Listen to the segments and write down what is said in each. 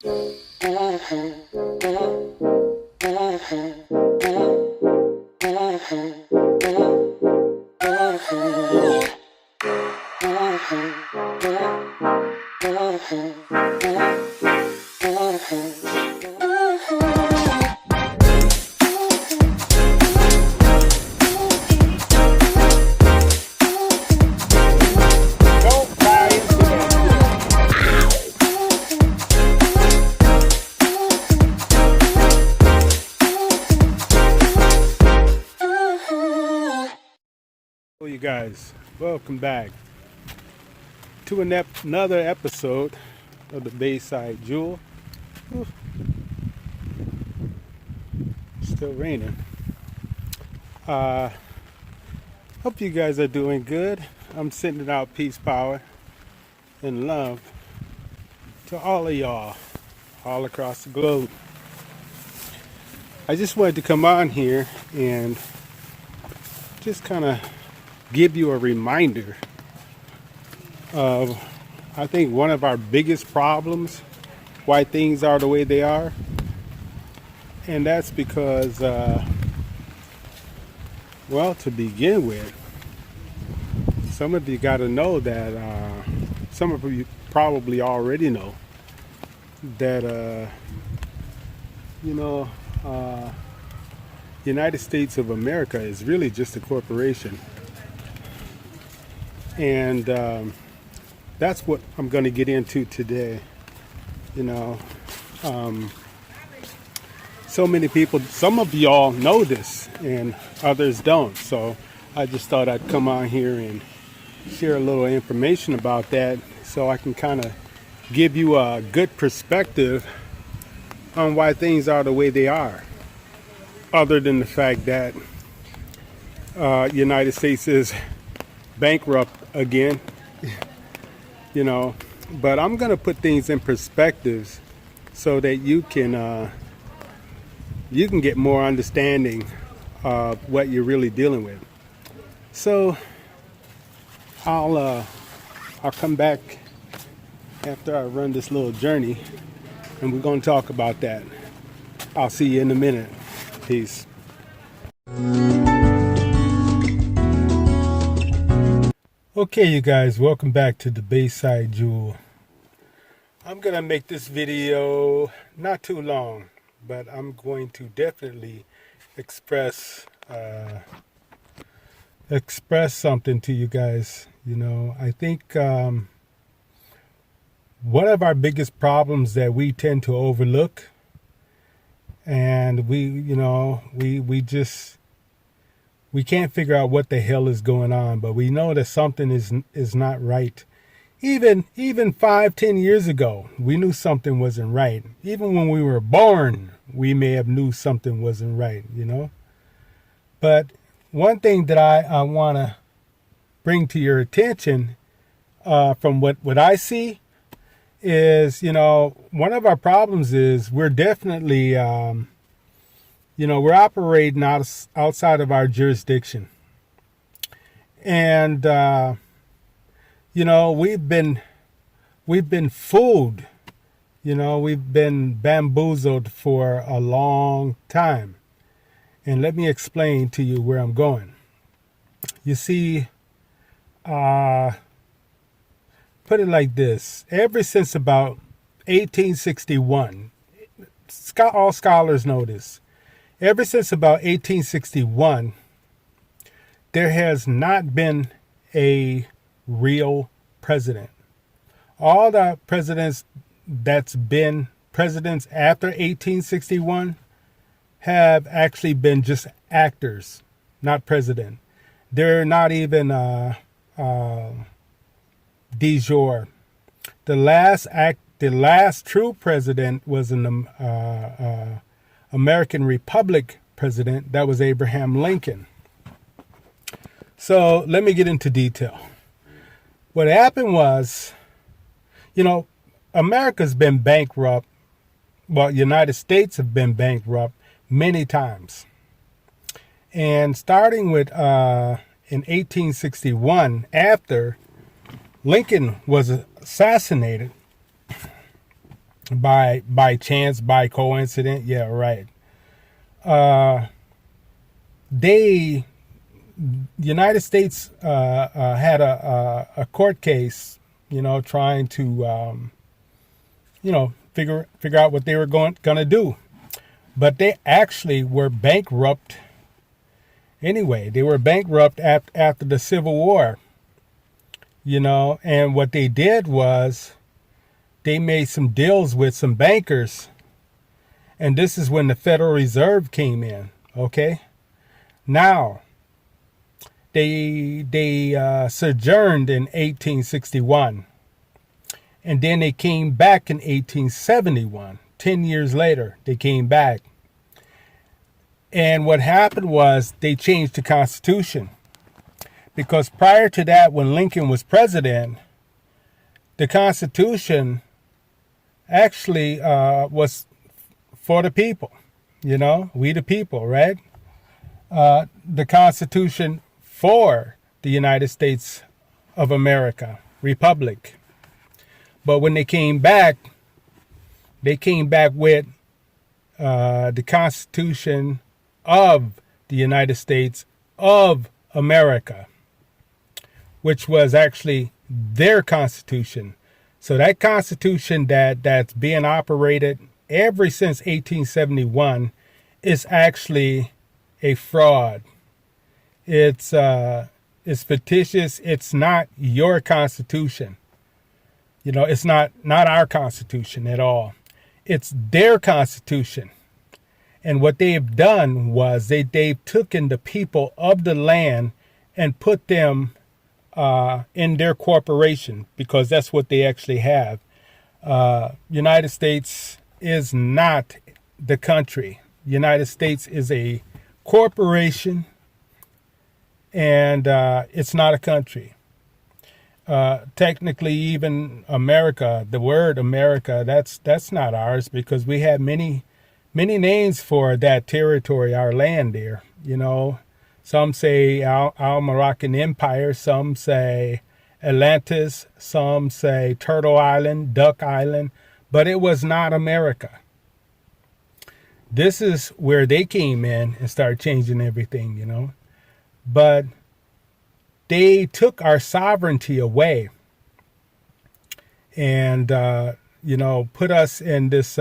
You guys, welcome back to another episode of the Beyside Jewel. Ooh, still raining. Hope you guys are doing good. I'm sending out peace, power, and love to all of y'all all across the globe. I just wanted to come on here and just kind of give you a reminder of, I think, one of our biggest problems, why things are the way they are. And that's because, well, to begin with, some of you got to know that, some of you probably already know that, United States of America is really just a corporation. And that's what I'm going to get into today. So many people, some of y'all know this and others don't. So I just thought I'd come on here and share a little information about that so I can kind of give you a good perspective on why things are the way they are. Other than the fact that United States is bankrupt again, but I'm going to put things in perspectives so that you can get more understanding of what you're really dealing with. So I'll come back after I run this little journey and we're going to talk about that. I'll see you in a minute. Peace. Okay, you guys, welcome back to the Beyside Jewel. I'm going to make this video not too long, but I'm going to definitely express something to you guys. I think one of our biggest problems that we tend to overlook, and we can't figure out what the hell is going on, but we know that something is not right. Even 5-10 years ago, we knew something wasn't right. Even when we were born, we may have knew something wasn't right, But one thing that I want to bring to your attention from what I see is, one of our problems is we're definitely, we're operating outside of our jurisdiction. And, we've been fooled, we've been bamboozled for a long time. And let me explain to you where I'm going. You see, put it like this. Ever since about 1861, all scholars know this. Ever since about 1861, there has not been a real president. All the presidents that's been presidents after 1861 have actually been just actors, not president. They're not even de jure. The last true president was an American Republic president. That was Abraham Lincoln. So let me get into detail. What happened was, America's been bankrupt. Well, United States have been bankrupt many times. And starting with in 1861, after Lincoln was assassinated, by chance, by coincidence. Yeah, right. Uh, they United States had a court case, trying to figure out what they were gonna do, but they actually were bankrupt anyway. They were bankrupt after the Civil War, and what they did was they made some deals with some bankers, and this is when the Federal Reserve came in. Okay, now they sojourned in 1861, and then they came back in 1871. 10 years later, they came back. And what happened was they changed the Constitution. Because prior to that, when Lincoln was president, the Constitution actually was for the people. We the people, right? The Constitution for the United States of America, Republic. But when they came back with the Constitution of the United States of America, which was actually their Constitution. So that Constitution that's being operated ever since 1871 is actually a fraud. It's fictitious. It's not your Constitution. It's not our Constitution at all. It's their Constitution. And what they've done was they've taken the people of the land and put them in their corporation, because that's what they actually have. United States is not the country. United States is a corporation, and it's not a country. Technically, even America, the word America, that's not ours, because we have many names for that territory, our land there. Some say our Moroccan Empire, some say Atlantis, some say Turtle Island, Duck Island, but it was not America. This is where they came in and started changing everything, But they took our sovereignty away and, put us in this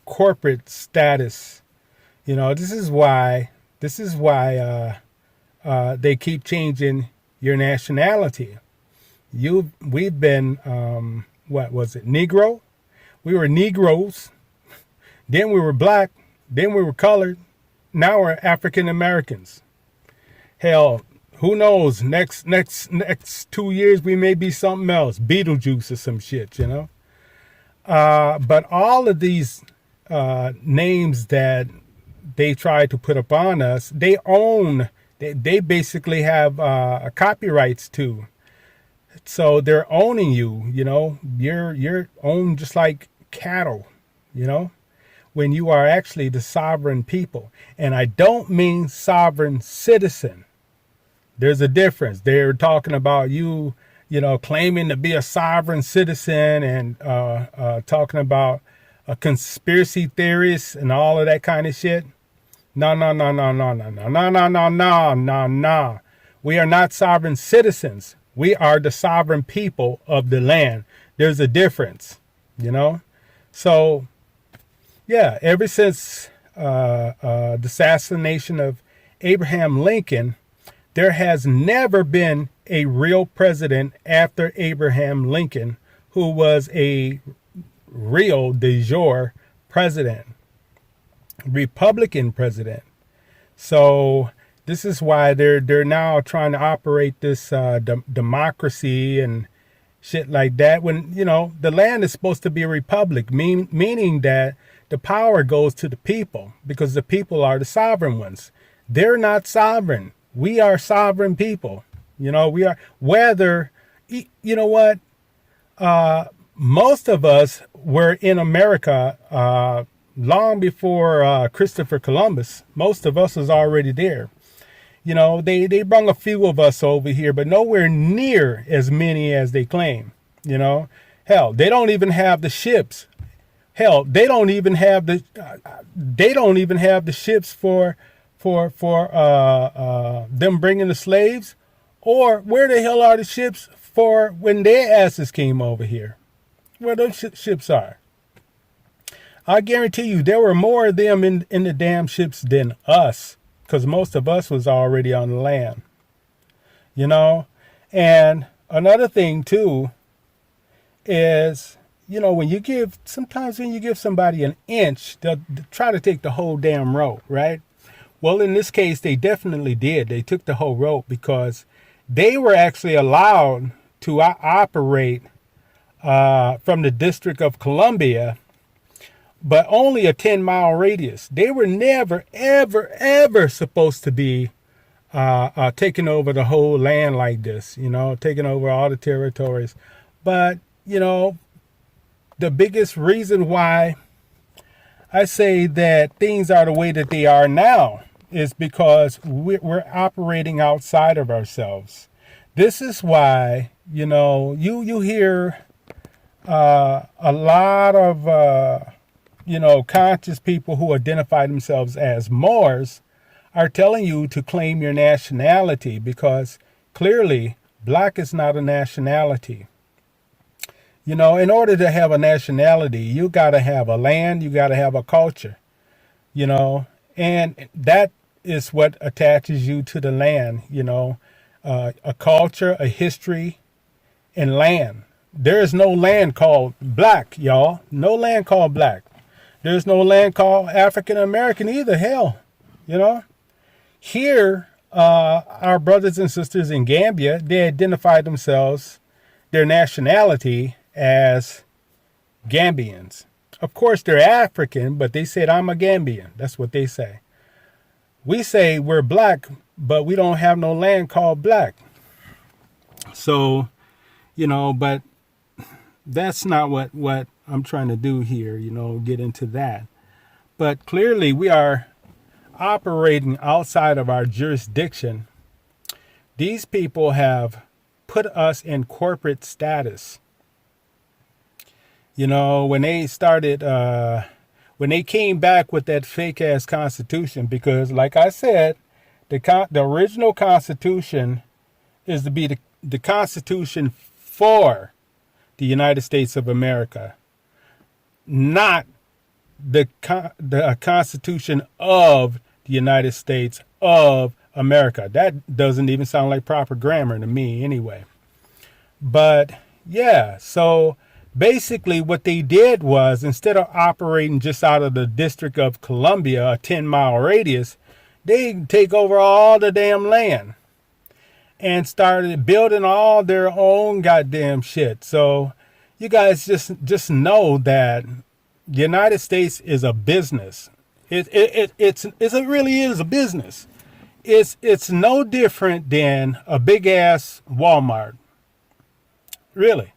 corporate status. This is why they keep changing your nationality. We've been, what was it, Negro? We were Negroes. Then we were black. Then we were colored. Now we're African Americans. Hell, who knows? Next 2 years we may be something else, Beetlejuice or some shit, But all of these names that they try to put upon us, they own. They basically have copyrights to. So they're owning you. You're owned just like cattle. When you are actually the sovereign people, and I don't mean sovereign citizen. There's a difference. They're talking about you, claiming to be a sovereign citizen and talking about a conspiracy theorist and all of that kind of shit. No. We are not sovereign citizens. We are the sovereign people of the land. There's a difference, So, yeah, ever since the assassination of Abraham Lincoln, there has never been a real president after Abraham Lincoln who was a real de jure president, Republican president. So this is why they're now trying to operate this democracy and shit like that. When the land is supposed to be a republic, meaning that the power goes to the people, because the people are the sovereign ones. They're not sovereign. We are sovereign people. We are, whether, what? Most of us were in America long before Christopher Columbus. Most of us was already there. They brought a few of us over here, but nowhere near as many as they claim. Hell, they don't even have the ships. Hell, they don't even have the ships for them bringing the slaves, or where the hell are the ships for when their asses came over here? Where those ships are? I guarantee you there were more of them in the damn ships than us, because most of us was already on the land, you know. And another thing too is, sometimes when you give somebody an inch, they'll try to take the whole damn rope, right? Well, in this case, they definitely did. They took the whole rope because they were actually allowed to operate from the District of Columbia, but only a 10-mile radius. They were never, ever, ever supposed to be taking over the whole land like this, taking over all the territories. But, the biggest reason why I say that things are the way that they are now is because we're operating outside of ourselves. This is why, you hear a lot of, conscious people who identify themselves as Moors are telling you to claim your nationality, because clearly black is not a nationality. In order to have a nationality, you got to have a land, you got to have a culture, and that is what attaches you to the land, a culture, a history, and land. There is no land called black, y'all. No land called black. There's no land called African American either. Hell, Here, our brothers and sisters in Gambia, they identify themselves, their nationality, as Gambians. Of course, they're African, but they said, I'm a Gambian. That's what they say. We say we're black, but we don't have no land called black. So, but that's not what I'm trying to do here, get into that. But clearly we are operating outside of our jurisdiction. These people have put us in corporate status. When they started, when they came back with that fake ass constitution, because like I said, the original constitution is to be the constitution for the United States of America, not the Constitution of the United States of America. That doesn't even sound like proper grammar to me anyway. But yeah, so basically what they did was, instead of operating just out of the District of Columbia, a 10-mile radius, they take over all the damn land and started building all their own goddamn shit. So you guys just know that the United States is a business. It really is a business. It's no different than a big ass Walmart. Really.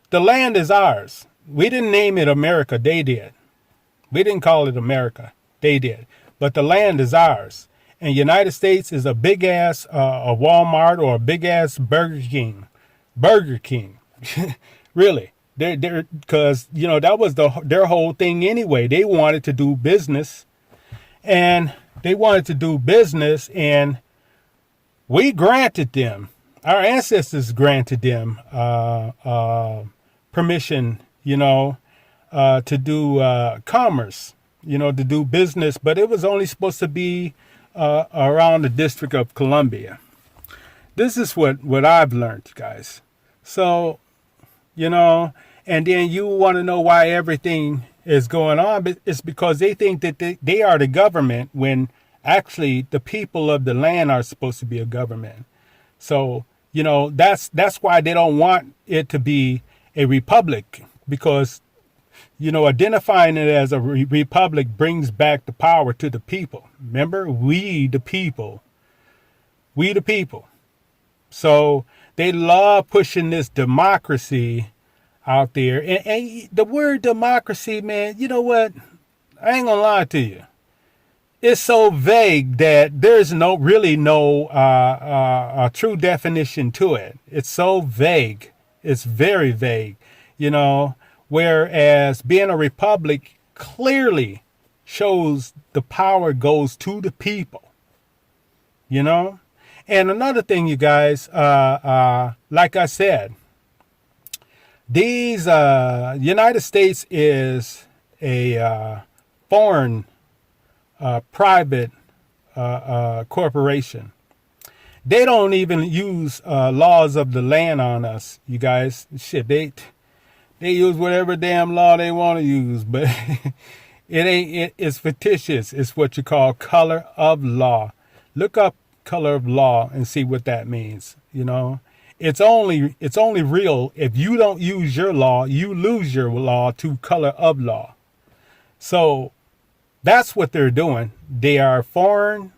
The land is ours. We didn't name it America. They did. We didn't call it America. They did. But the land is ours. And United States is a big ass a Walmart or a big ass Burger King. Burger King. Really. They're because, that was their whole thing anyway. They wanted to do business. And we granted them. Our ancestors granted them permission, to do commerce, to do business, but it was only supposed to be around the District of Columbia. This is what I've learned, guys. So, and then you want to know why everything is going on, but it's because they think that they are the government, when actually the people of the land are supposed to be a government. So, that's why they don't want it to be a republic, because, identifying it as a republic brings back the power to the people. Remember, we the people. So they love pushing this democracy out there. And the word democracy, man, you know what? I ain't gonna lie to you. It's so vague that there's no true definition to it. It's so vague. It's very vague. Whereas being a republic clearly shows the power goes to the people, you know? And another thing, you guys, like I said, these United States is a foreign private corporation. They don't even use laws of the land on us, you guys. Shit, they use whatever damn law they want to use, but it's fictitious. It's what you call color of law. Look up color of law and see what that means. You know, it's only real if you don't use your law, you lose your law to color of law. So that's what they're doing. They are foreign,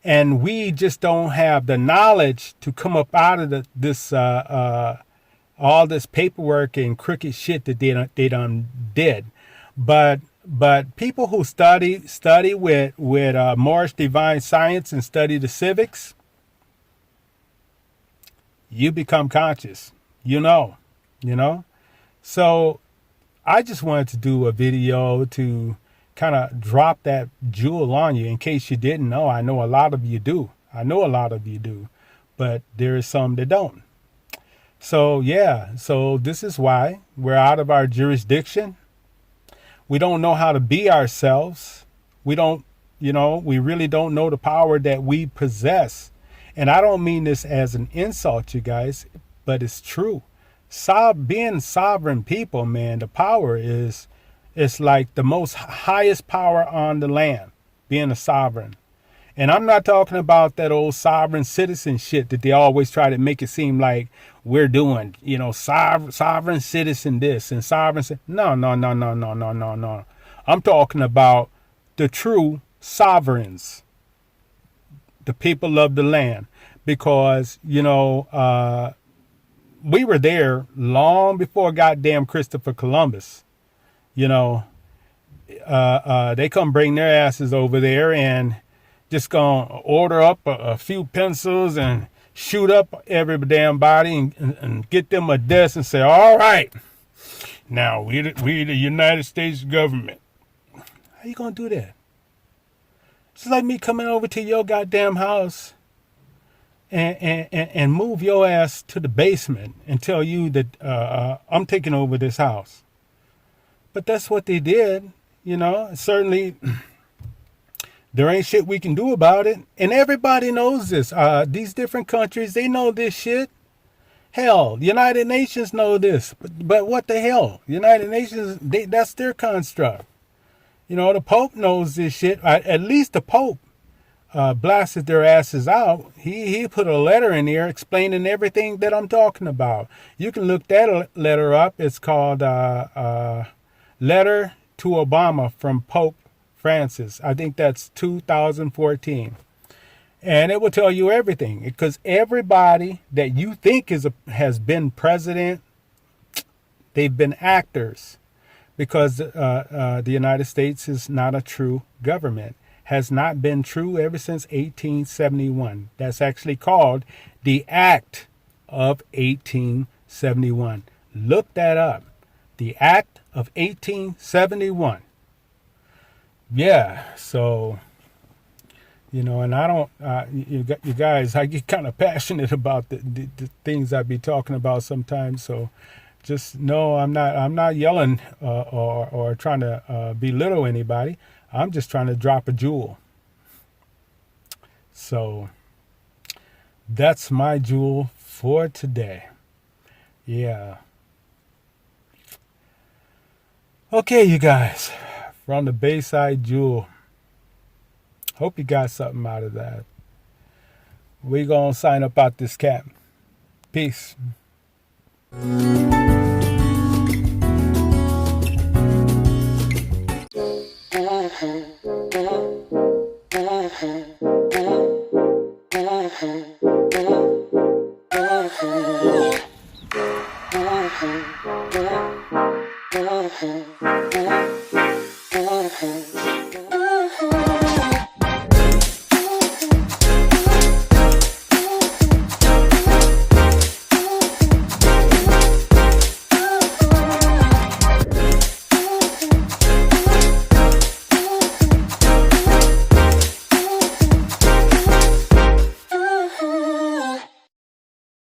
and we just don't have the knowledge to come up out of this all this paperwork and crooked shit that they done did. But people who study with Morris Divine Science and study the civics, you become conscious. You know. So I just wanted to do a video to kind of drop that jewel on you in case you didn't know. I know a lot of you do. But there is some that don't. So yeah, so this is why we're out of our jurisdiction. We don't know how to be ourselves. We really don't know the power that we possess. And I don't mean this as an insult, you guys, but it's true. Being sovereign people, man, the power it's like the most highest power on the land, being a sovereign. And I'm not talking about that old sovereign citizen shit that they always try to make it seem like we're doing, sovereign citizen this and sovereign. No. I'm talking about the true sovereigns, the people of the land, because, we were there long before goddamn Christopher Columbus. They come bring their asses over there and just gonna order up a few pencils and shoot up every damn body and get them a desk and say, all right, now we the United States government. How you gonna do that? It's like me coming over to your goddamn house and move your ass to the basement and tell you that I'm taking over this house. But that's what they did, Certainly there ain't shit we can do about it. And everybody knows this. These different countries, they know this shit. Hell, United Nations know this. But what the hell? United Nations, that's their construct. The Pope knows this shit. At least the Pope blasted their asses out. He put a letter in there explaining everything that I'm talking about. You can look that letter up. It's called Letter to Obama from Pope Francis. I think that's 2014. And it will tell you everything, because everybody that you think has been president, they've been actors, because the United States is not a true government, has not been true ever since 1871. That's actually called the Act of 1871. Look that up. The Act of 1871. Yeah, so, and I don't, you guys, I get kind of passionate about the things I be talking about sometimes. So just know I'm not yelling or trying to belittle anybody. I'm just trying to drop a jewel. So that's my jewel for today. Yeah. Okay, you guys. From the Beyside Jewel. Hope you got something out of that. We gonna sign up out this cat. Peace.